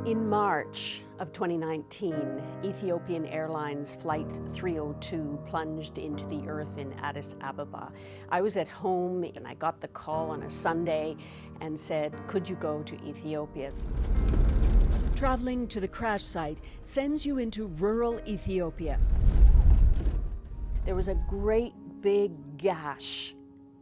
In March of 2019, Ethiopian Airlines Flight 302 plunged into the earth in Addis Ababa. I was at home and I got the call on a Sunday and said, could you go to Ethiopia? Traveling to the crash site sends you into rural Ethiopia. There was a great big gash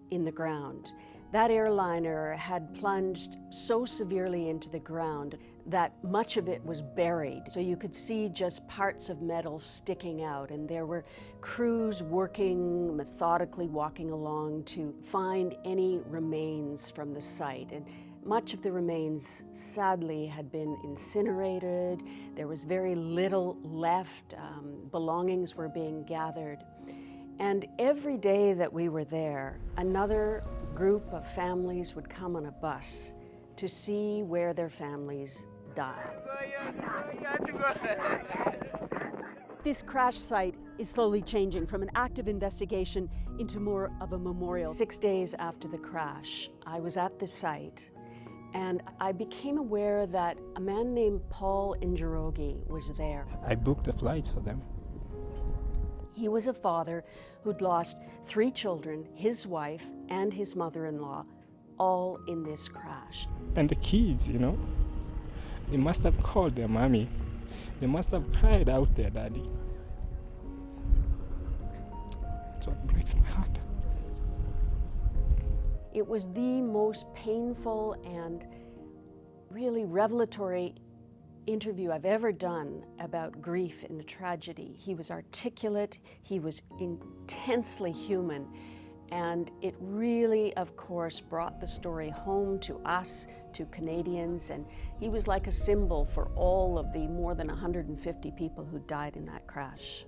in the ground. That airliner had plunged so severely into the ground that much of it was buried. So you could see just parts of metal sticking out, and there were crews working, methodically walking along to find any remains from the site. And much of the remains, sadly, had been incinerated. There was very little left. Belongings were being gathered. And every day that we were there, another group of families would come on a bus to see where their families died. This crash site is slowly changing from an active investigation into more of a memorial. 6 days after the crash, I was at the site and I became aware that a man named Paul Njoroge was there. I booked the flights for them. He was a father who'd lost 3 children, his wife and his mother-in-law, all in this crash. And the kids, they must have called their mommy. They must have cried out their daddy. That's what breaks my heart. It was the most painful and really revelatory interview I've ever done about grief in a tragedy. He was articulate, he was intensely human, and it really, of course, brought the story home to us, to Canadians, and he was like a symbol for all of the more than 150 people who died in that crash.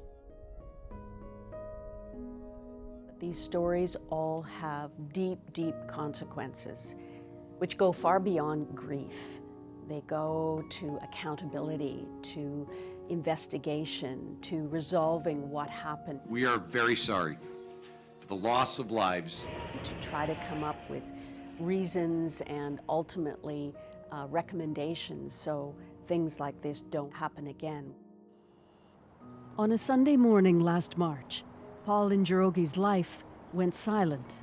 These stories all have deep, deep consequences, which go far beyond grief. They go to accountability, to investigation, to resolving what happened. We are very sorry for the loss of lives. To try to come up with reasons and ultimately recommendations so things like this don't happen again. On a Sunday morning last March, Paul Njoroge's life went silent.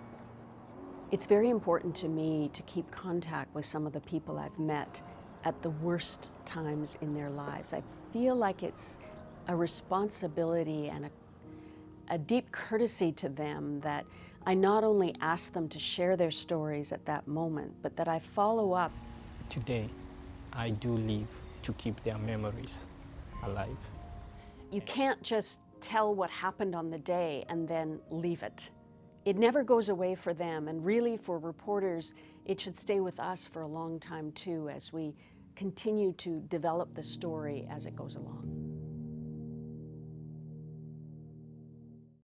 It's very important to me to keep contact with some of the people I've met at the worst times in their lives. I feel like it's a responsibility and a deep courtesy to them that I not only ask them to share their stories at that moment, but that I follow up. Today, I do live to keep their memories alive. You can't just tell what happened on the day and then leave it. It never goes away for them, and really for reporters, it should stay with us for a long time too as we continue to develop the story as it goes along.